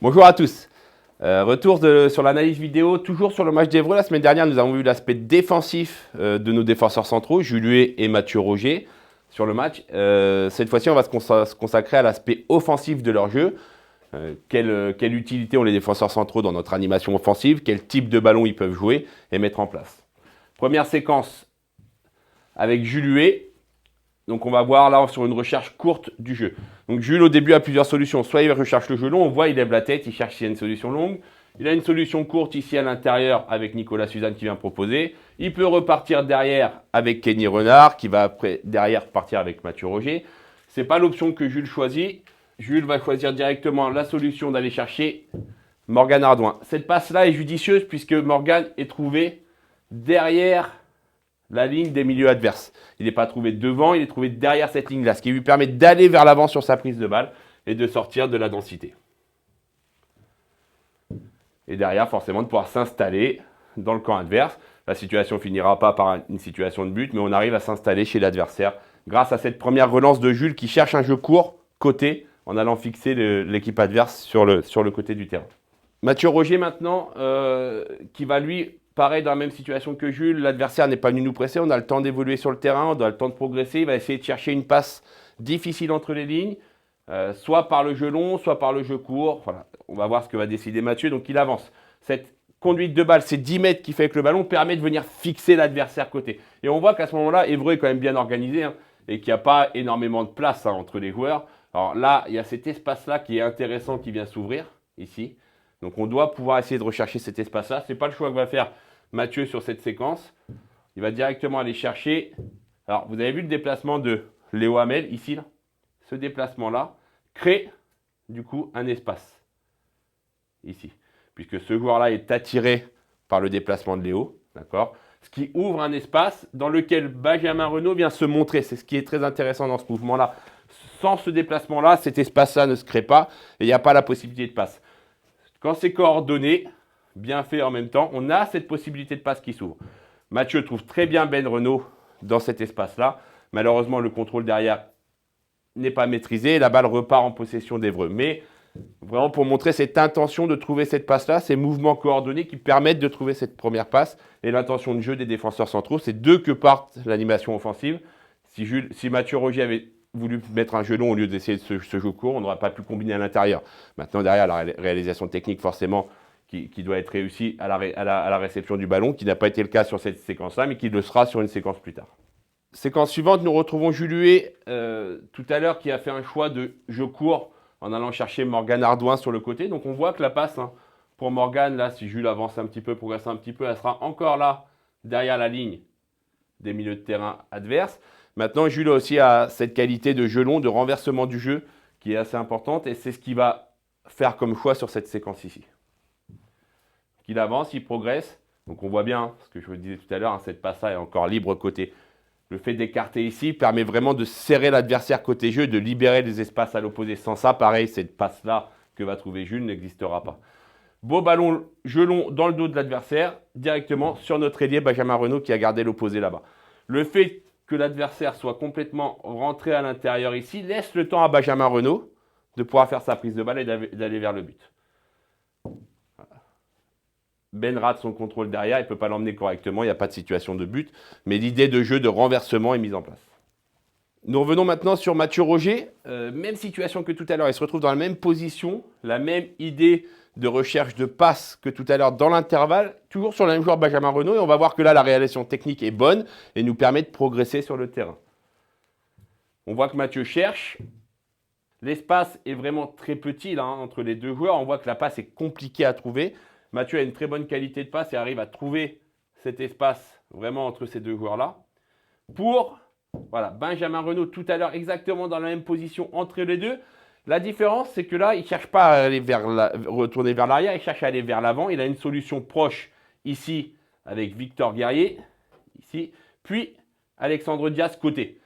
Bonjour à tous. Retour sur l'analyse vidéo, toujours sur le match d'Évreux. La semaine dernière, nous avons vu l'aspect défensif de nos défenseurs centraux, Jules et Mathieu Roger, sur le match. Cette fois-ci, on va se consacrer à l'aspect offensif de leur jeu. Quelle utilité ont les défenseurs centraux dans notre animation offensive, quel type de ballon ils peuvent jouer et mettre en place. Première séquence avec Jules. Donc on va voir là sur une recherche courte du jeu. Donc Jules au début a plusieurs solutions. Soit il recherche le jeu long, on voit il lève la tête, il cherche s'il y a une solution longue. Il a une solution courte ici à l'intérieur avec Nicolas Suzanne qui vient proposer. Il peut repartir derrière avec Kenny Renard qui va après derrière partir avec Mathieu Roger. C'est pas l'option que Jules choisit. Jules va choisir directement la solution d'aller chercher Morgan Ardouin. Cette passe-là est judicieuse puisque Morgan est trouvé derrière la ligne des milieux adverses. Il n'est pas trouvé devant, il est trouvé derrière cette ligne-là, ce qui lui permet d'aller vers l'avant sur sa prise de balle et de sortir de la densité. Et derrière, forcément, de pouvoir s'installer dans le camp adverse. La situation finira pas par une situation de but, mais on arrive à s'installer chez l'adversaire grâce à cette première relance de Jules qui cherche un jeu court, côté, en allant fixer l'équipe adverse sur le côté du terrain. Mathieu Roger maintenant, qui va lui pareil dans la même situation que Jules, l'adversaire n'est pas venu nous presser, on a le temps d'évoluer sur le terrain, on a le temps de progresser, il va essayer de chercher une passe difficile entre les lignes, soit par le jeu long, soit par le jeu court. Voilà. On va voir ce que va décider Mathieu, donc il avance. Cette conduite de balle, ces 10 mètres qu'il fait avec le ballon, permet de venir fixer l'adversaire côté. Et on voit qu'à ce moment-là, Évreux est quand même bien organisé et qu'il n'y a pas énormément de place entre les joueurs. Alors là, il y a cet espace-là qui est intéressant qui vient s'ouvrir, ici. Donc on doit pouvoir essayer de rechercher cet espace-là. Ce n'est pas le choix que va faire Mathieu sur cette séquence. Il va directement aller chercher. Alors, vous avez vu le déplacement de Léo Hamel, ici, là. Ce déplacement-là crée, du coup, un espace. Ici. Puisque ce joueur-là est attiré par le déplacement de Léo. D'accord ? Ce qui ouvre un espace dans lequel Benjamin Renaud vient se montrer. C'est ce qui est très intéressant dans ce mouvement-là. Sans ce déplacement-là, cet espace-là ne se crée pas et il n'y a pas la possibilité de passe. Quand c'est coordonné, bien fait en même temps, on a cette possibilité de passe qui s'ouvre. Mathieu trouve très bien Ben Renaud dans cet espace-là. Malheureusement, le contrôle derrière n'est pas maîtrisé et la balle repart en possession d'Évreux. Mais vraiment pour montrer cette intention de trouver cette passe-là, ces mouvements coordonnés qui permettent de trouver cette première passe et l'intention de jeu des défenseurs centraux. C'est d'eux que part l'animation offensive. Si Mathieu Roger avait voulu mettre un jeu long au lieu d'essayer de ce jeu court, on n'aurait pas pu combiner à l'intérieur. Maintenant, derrière, la réalisation technique, forcément, qui doit être réussie à la réception du ballon, qui n'a pas été le cas sur cette séquence-là, mais qui le sera sur une séquence plus tard. Séquence suivante, nous retrouvons Jules tout à l'heure qui a fait un choix de jeu court en allant chercher Morgan Ardouin sur le côté. Donc on voit que la passe pour Morgan, là, si Jules avance un petit peu, progresse un petit peu, elle sera encore là, derrière la ligne des milieux de terrain adverses. Maintenant, Jules aussi a cette qualité de jeu long, de renversement du jeu, qui est assez importante, et c'est ce qu'il va faire comme choix sur cette séquence ici. Il avance, il progresse, donc on voit bien, ce que je vous disais tout à l'heure, cette passe-là est encore libre côté. Le fait d'écarter ici permet vraiment de serrer l'adversaire côté jeu, de libérer les espaces à l'opposé. Sans ça, pareil, cette passe-là que va trouver Jules n'existera pas. Beau ballon, jeu long dans le dos de l'adversaire, directement sur notre ailier Benjamin Renaud qui a gardé l'opposé là-bas. Le fait que l'adversaire soit complètement rentré à l'intérieur ici laisse le temps à Benjamin Renaud de pouvoir faire sa prise de balle et d'aller vers le but. Ben rate son contrôle derrière, il ne peut pas l'emmener correctement, il n'y a pas de situation de but, mais l'idée de jeu de renversement est mise en place. Nous revenons maintenant sur Mathieu Roger, même situation que tout à l'heure, il se retrouve dans la même position, la même idée de recherche de passe que tout à l'heure dans l'intervalle, toujours sur le même joueur Benjamin Renaud, et on va voir que là la réalisation technique est bonne et nous permet de progresser sur le terrain. On voit que Mathieu cherche, l'espace est vraiment très petit là, entre les deux joueurs, on voit que la passe est compliquée à trouver. Mathieu a une très bonne qualité de passe et arrive à trouver cet espace vraiment entre ces deux joueurs-là. Pour Benjamin Renaud tout à l'heure exactement dans la même position entre les deux. La différence, c'est que là, il ne cherche pas à aller retourner vers l'arrière, il cherche à aller vers l'avant. Il a une solution proche ici avec Victor Guerrier, ici, puis Alexandre Diaz côté,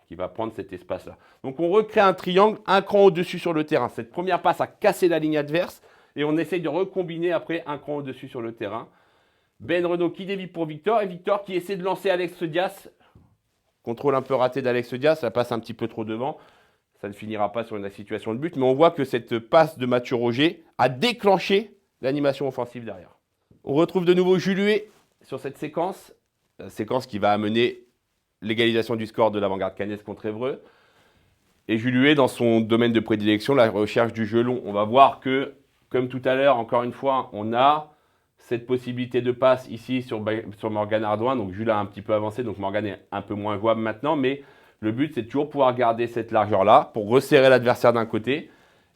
qui va prendre cet espace-là. Donc on recrée un triangle, un cran au-dessus sur le terrain. Cette première passe a cassé la ligne adverse. Et on essaye de recombiner après un cran au-dessus sur le terrain. Ben Renaud qui dévie pour Victor. Et Victor qui essaie de lancer Alex Diaz. Contrôle un peu raté d'Alex Diaz. Ça passe un petit peu trop devant. ça ne finira pas sur une situation de but, mais on voit que cette passe de Mathieu Roger a déclenché l'animation offensive derrière. On retrouve de nouveau Jules Huet sur cette séquence qui va amener l'égalisation du score de l'Avant-Garde Caennaise contre Évreux. Et Jules Huet, dans son domaine de prédilection, la recherche du jeu long, on va voir que, comme tout à l'heure, encore une fois, on a cette possibilité de passe ici sur Morgan Ardouin. Donc Jules a un petit peu avancé, donc Morgan est un peu moins jouable maintenant, mais le but, c'est de toujours pouvoir garder cette largeur-là pour resserrer l'adversaire d'un côté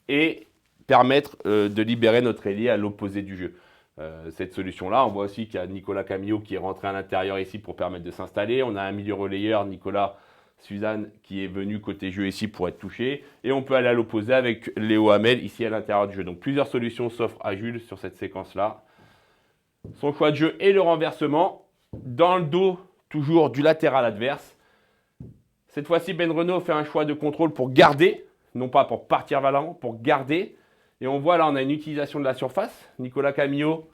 et permettre de libérer notre ailier à l'opposé du jeu. Cette solution-là, on voit aussi qu'il y a Nicolas Camillo qui est rentré à l'intérieur ici pour permettre de s'installer. On a un milieu relayeur, Nicolas Suzanne, qui est venu côté jeu ici pour être touché. Et on peut aller à l'opposé avec Léo Hamel ici à l'intérieur du jeu. Donc plusieurs solutions s'offrent à Jules sur cette séquence-là. Son choix de jeu et le renversement dans le dos toujours du latéral adverse. Cette fois-ci, Ben Renaud fait un choix de contrôle pour garder, non pas pour partir vers l'avant, pour garder. Et on voit là, on a une utilisation de la surface. Nicolas Camillo,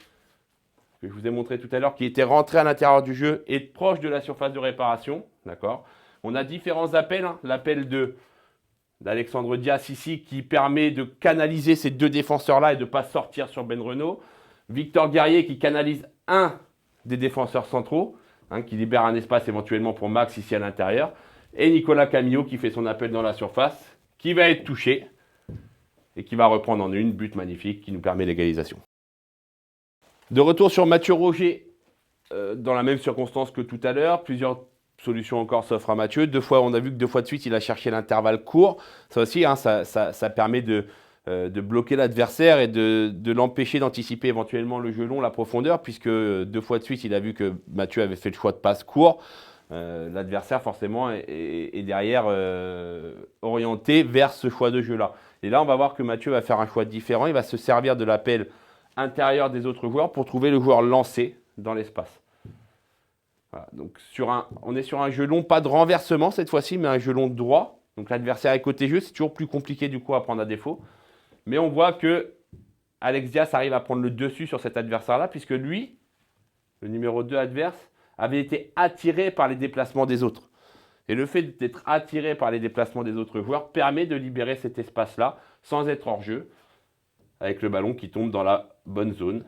que je vous ai montré tout à l'heure, qui était rentré à l'intérieur du jeu et proche de la surface de réparation. D'accord. On a différents appels. L'appel d'Alexandre Dias ici qui permet de canaliser ces deux défenseurs-là et de ne pas sortir sur Ben Renaud. Victor Guerrier qui canalise un des défenseurs centraux, qui libère un espace éventuellement pour Max ici à l'intérieur. Et Nicolas Camillo qui fait son appel dans la surface, qui va être touché et qui va reprendre en une, but magnifique qui nous permet l'égalisation. De retour sur Mathieu Roger, dans la même circonstance que tout à l'heure, plusieurs solutions encore s'offrent à Mathieu. On a vu que 2 fois de suite, il a cherché l'intervalle court. Ça aussi, ça permet de bloquer l'adversaire et de l'empêcher d'anticiper éventuellement le jeu long, la profondeur, puisque 2 fois de suite, il a vu que Mathieu avait fait le choix de passe court. L'adversaire forcément est derrière orienté vers ce choix de jeu-là. Et là, on va voir que Mathieu va faire un choix différent. Il va se servir de l'appel intérieur des autres joueurs pour trouver le joueur lancé dans l'espace. Voilà, donc on est sur un jeu long, pas de renversement cette fois-ci, mais un jeu long droit. Donc l'adversaire est côté jeu, c'est toujours plus compliqué du coup à prendre à défaut. Mais on voit que Alex Dias arrive à prendre le dessus sur cet adversaire-là, puisque lui, le numéro 2 adverse, avait été attiré par les déplacements des autres. Et le fait d'être attiré par les déplacements des autres joueurs permet de libérer cet espace-là sans être hors jeu, avec le ballon qui tombe dans la bonne zone,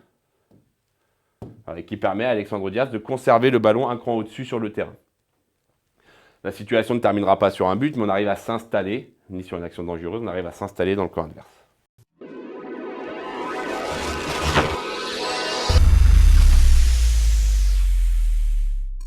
et qui permet à Alexandre Dias de conserver le ballon un cran au-dessus sur le terrain. La situation ne terminera pas sur un but, mais on arrive à s'installer, ni sur une action dangereuse, on arrive à s'installer dans le camp adverse.